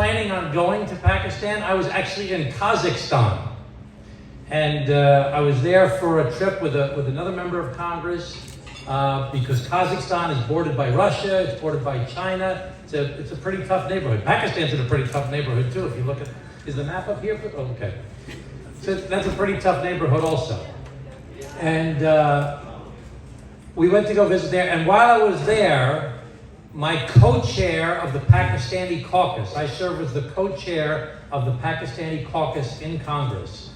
planning on going to Pakistan. I was actually in Kazakhstan. And I was there for a trip with another member of Congress because Kazakhstan is bordered by Russia, it's bordered by China. It's a pretty tough neighborhood. Pakistan's in a pretty tough neighborhood too. If you look at, is the map up here? Oh, okay. So that's a pretty tough neighborhood also. And we went to go visit there. And while I was there, my co-chair of the Pakistani caucus, I serve as the co-chair of the Pakistani caucus in Congress,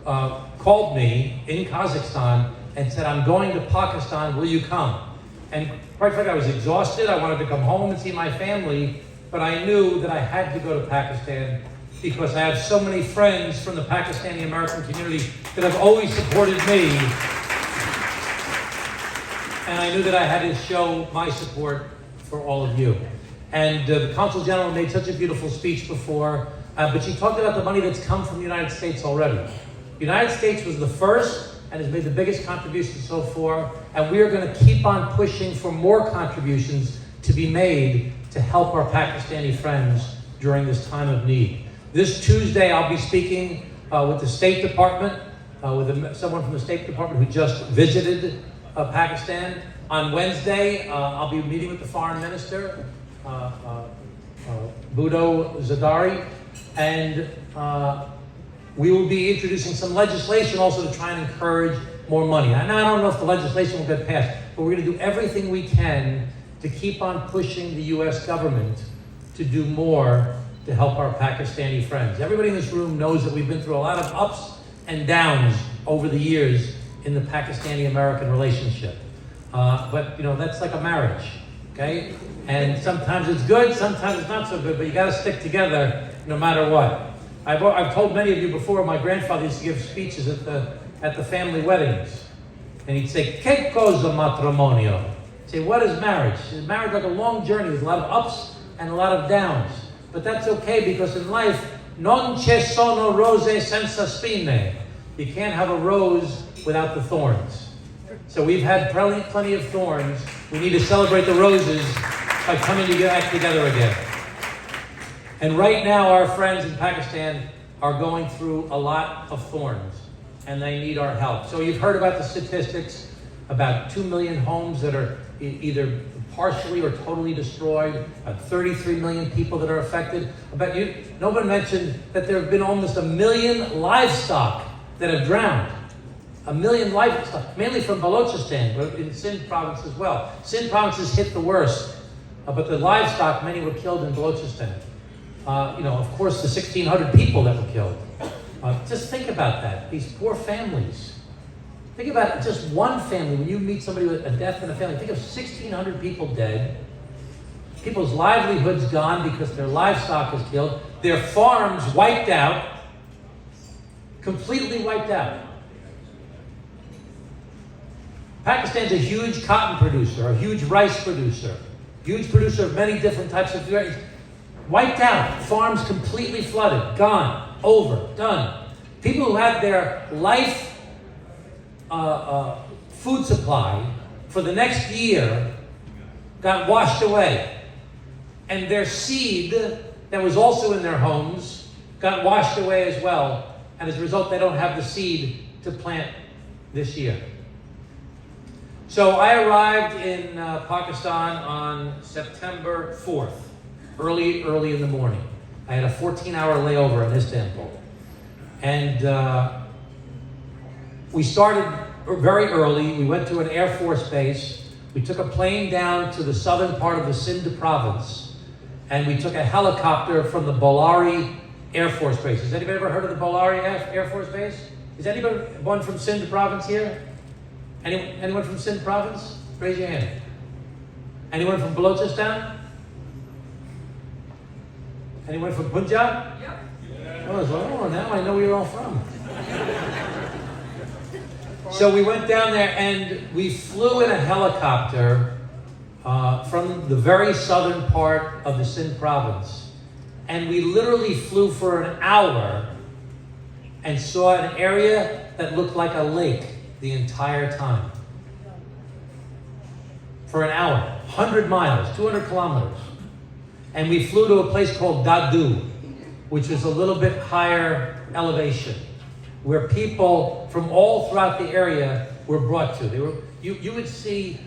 called me in Kazakhstan and said, I'm going to Pakistan, will you come? And quite frankly, I was exhausted. I wanted to come home and see my family, but I knew that I had to go to Pakistan because I have so many friends from the Pakistani American community that have always supported me. And I knew that I had to show my support for all of you. And the Consul General made such a beautiful speech before, but she talked about the money that's come from the United States already. The United States was the first and has made the biggest contribution so far, and we are going to keep on pushing for more contributions to be made to help our Pakistani friends during this time of need. This Tuesday, I'll be speaking with the State Department, with someone from the State Department who just visited Pakistan. On Wednesday, I'll be meeting with the Foreign Minister, Budo Zardari, and we will be introducing some legislation also to try and encourage more money. And I don't know if the legislation will get passed, but we're going to do everything we can to keep on pushing the U.S. government to do more to help our Pakistani friends. Everybody in this room knows that we've been through a lot of ups and downs over the years in the Pakistani-American relationship. But, you know, that's like a marriage, okay? And sometimes it's good, sometimes it's not so good, but you got to stick together no matter what. I've told many of you before, my grandfather used to give speeches at the family weddings. And he'd say, "Que cosa matrimonio?" He'd say, what is marriage? Is marriage like a long journey with a lot of ups and a lot of downs? But that's okay, because in life, non ci sono rose senza spine. You can't have a rose without the thorns. So we've had plenty of thorns. We need to celebrate the roses by coming back together again. And right now, our friends in Pakistan are going through a lot of thorns, and they need our help. So you've heard about the statistics, about 2 million homes that are either partially or totally destroyed, 33 million people that are affected. Nobody mentioned that there have been almost 1 million livestock that have drowned. 1 million livestock, mainly from Balochistan, but in Sindh province as well. Sindh province is hit the worst, but the livestock, many were killed in Balochistan. Of course, the 1,600 people that were killed. Just think about that, these poor families. Think about just one family. When you meet somebody with a death in a family, think of 1,600 people dead, people's livelihoods gone because their livestock is killed, their farms wiped out, completely wiped out. Pakistan's a huge cotton producer, a huge rice producer, huge producer of many different types of rice. Wiped out, farms completely flooded, gone, over, done. People who had their life food supply for the next year got washed away. And their seed that was also in their homes got washed away as well. And as a result, they don't have the seed to plant this year. So I arrived in Pakistan on September 4th. Early in the morning. I had a 14-hour layover in Istanbul. And we started very early. We went to an Air Force base. We took a plane down to the southern part of the Sindh province. And we took a helicopter from the Bolari Air Force Base. Has anybody ever heard of the Bolari Air Force Base? Is anyone from Sindh province here? Anyone from Sindh province? Raise your hand. Anyone from Balochistan? Anyone from Punjab? Yeah. Oh, now I know where you're all from. So we went down there and we flew in a helicopter from the very southern part of the Sindh province. And we literally flew for an hour and saw an area that looked like a lake the entire time. For an hour, 100 miles, 200 kilometers. And we flew to a place called Dadu, which is a little bit higher elevation, where people from all throughout the area were brought to. You would see,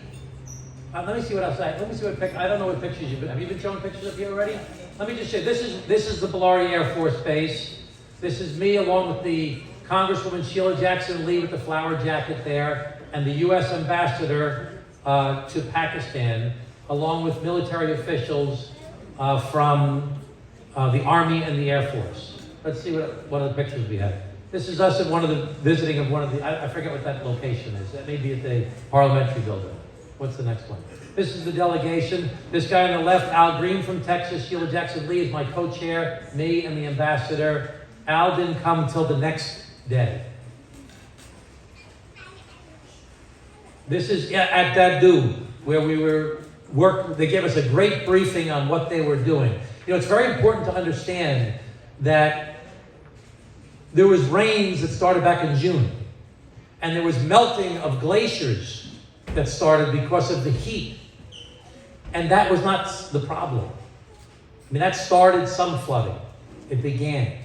let me see what else let me see what picture, I don't know what pictures have you been showing pictures up here already? Let me just show you, this is the Bellari Air Force Base. This is me along with the Congresswoman Sheila Jackson Lee with the flower jacket there, and the U.S. Ambassador to Pakistan, along with military officials from the Army and the Air Force. Let's see what other pictures we have. This is us at visiting of one of the, I forget what that location is. That may be at the parliamentary building. What's the next one? This is the delegation. This guy on the left, Al Green from Texas, Sheila Jackson Lee is my co-chair, me and the ambassador. Al didn't come until the next day. This is at Dadu, where we were they gave us a great briefing on what they were doing. You know, it's very important to understand that there was rains that started back in June, and there was melting of glaciers that started because of the heat. And that was not the problem. I mean, that started some flooding. It began.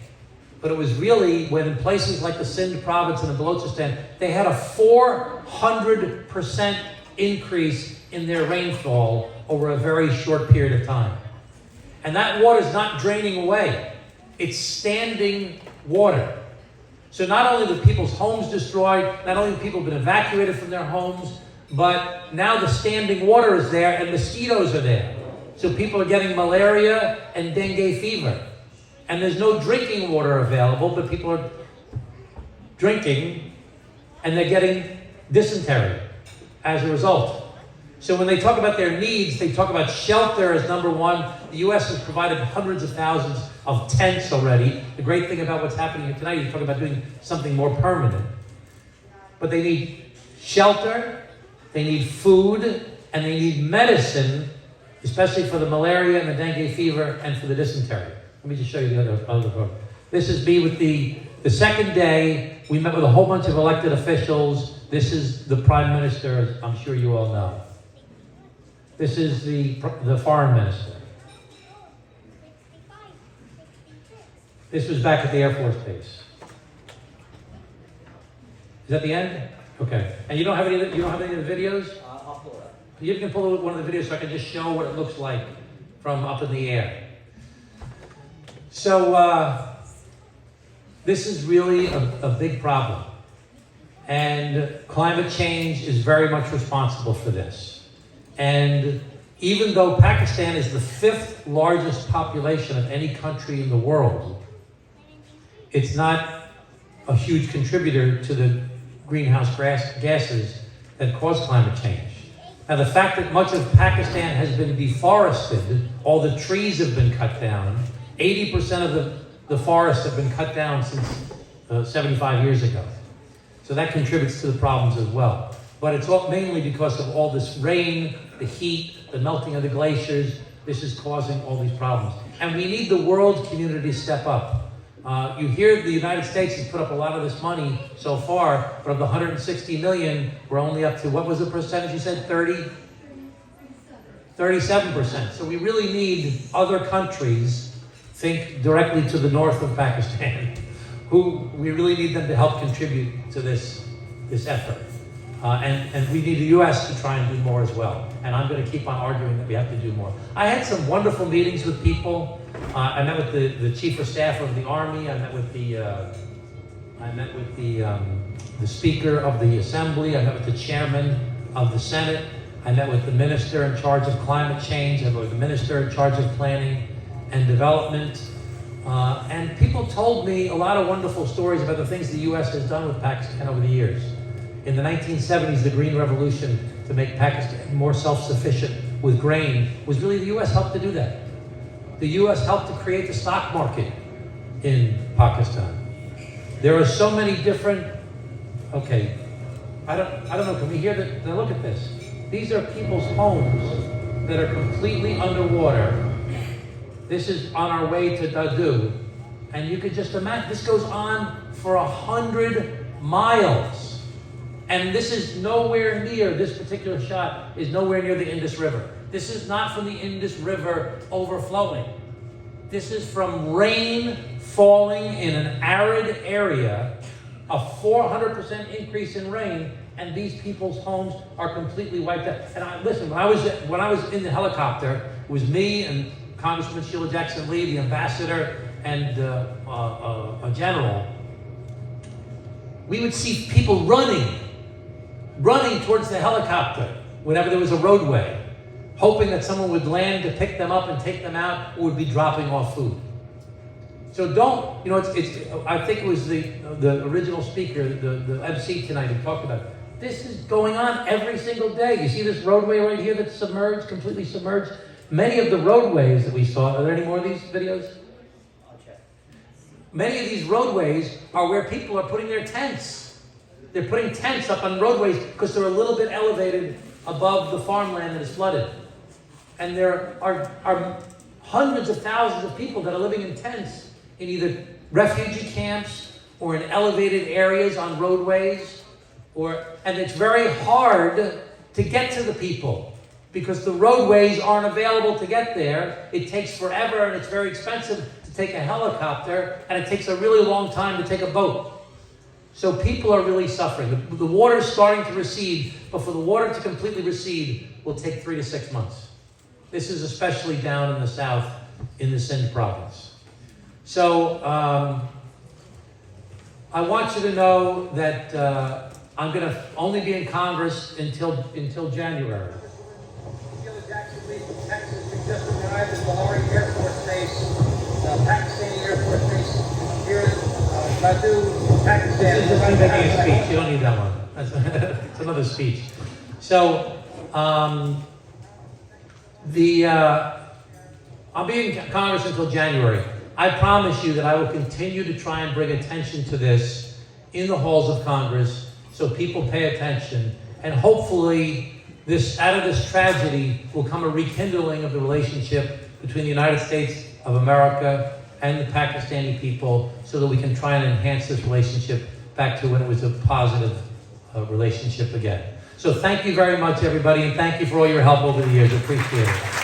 But it was really when in places like the Sindh province and the Balochistan, they had a 400% increase in their rainfall over a very short period of time. And that water is not draining away. It's standing water. So not only were people's homes destroyed, not only have people been evacuated from their homes, but now the standing water is there and mosquitoes are there. So people are getting malaria and dengue fever. And there's no drinking water available, but people are drinking and they're getting dysentery as a result. So when they talk about their needs, they talk about shelter as number one. The U.S. has provided hundreds of thousands of tents already. The great thing about what's happening here tonight, you talk about doing something more permanent. But they need shelter, they need food, and they need medicine, especially for the malaria and the dengue fever and for the dysentery. Let me just show you the other photo. This is me with the second day. We met with a whole bunch of elected officials. This is the Prime Minister, as I'm sure you all know. This is the Foreign Minister. This was back at the Air Force Base. Is that the end? Okay. And you don't have any of the videos? I'll pull it up. You can pull one of the videos so I can just show what it looks like from up in the air. So this is really a big problem. And climate change is very much responsible for this. And even though Pakistan is the 5th largest population of any country in the world, it's not a huge contributor to the greenhouse gases that cause climate change. Now, the fact that much of Pakistan has been deforested, all the trees have been cut down, 80% of the forests have been cut down since 75 years ago. So that contributes to the problems as well. But it's all mainly because of all this rain, the heat, the melting of the glaciers. This is causing all these problems. And we need the world community to step up. You hear the United States has put up a lot of this money so far, but of the 160 million, we're only up to, what was the percentage you said, 37%. So we really need other countries, think directly to the north of Pakistan, who we really need them to help contribute to this effort. And we need the U.S. to try and do more as well. And I'm going to keep on arguing that we have to do more. I had some wonderful meetings with people. I met with the chief of staff of the Army. I met with the Speaker of the Assembly. I met with the Chairman of the Senate. I met with the Minister in charge of climate change. I met with the Minister in charge of planning and development. And people told me a lot of wonderful stories about the things the U.S. has done with Pakistan over the years. In the 1970s, the Green Revolution to make Pakistan more self-sufficient with grain was really the U.S. helped to do that. The U.S. helped to create the stock market in Pakistan. There are so many different, okay, I don't know, can we hear that? Now look at this. These are people's homes that are completely underwater. This is on our way to Dadu. And you could just imagine, this goes on for 100 miles. And this is nowhere near, this particular shot is nowhere near the Indus River. This is not from the Indus River overflowing. This is from rain falling in an arid area, a 400% increase in rain, and these people's homes are completely wiped out. And listen, when I was in the helicopter, it was me and Congresswoman Sheila Jackson Lee, the ambassador, and a general. We would see people running towards the helicopter whenever there was a roadway, hoping that someone would land to pick them up and take them out, or would be dropping off food. So don't, I think it was the original speaker, the MC tonight, who talked about it. This is going on every single day. You see this roadway right here that's submerged, completely submerged? Many of the roadways that we saw, are there any more of these videos? Many of these roadways are where people are putting their tents. They're putting tents up on roadways because they're a little bit elevated above the farmland that is flooded. And there are hundreds of thousands of people that are living in tents in either refugee camps or in elevated areas on roadways. And it's very hard to get to the people because the roadways aren't available to get there. It takes forever and it's very expensive to take a helicopter, and it takes a really long time to take a boat. So people are really suffering. The water is starting to recede, but for the water to completely recede will take 3 to 6 months. This is especially down in the south, in the Sindh province. So I want you to know that I'm going to only be in Congress until January. Sheila Jackson Lee from Texas. We just arrived at Lahore Air Force Base, Pakistani Air Force Base here in Badu, Pakistan. This is just me making a speech. You don't need that one. That's another speech. So I'll be in Congress until January. I promise you that I will continue to try and bring attention to this in the halls of Congress, so people pay attention, and hopefully out of this tragedy will come a rekindling of the relationship between the United States of America and the Pakistani people, so that we can try and enhance this relationship back to when it was a positive relationship again. So thank you very much, everybody, and thank you for all your help over the years. Appreciate it.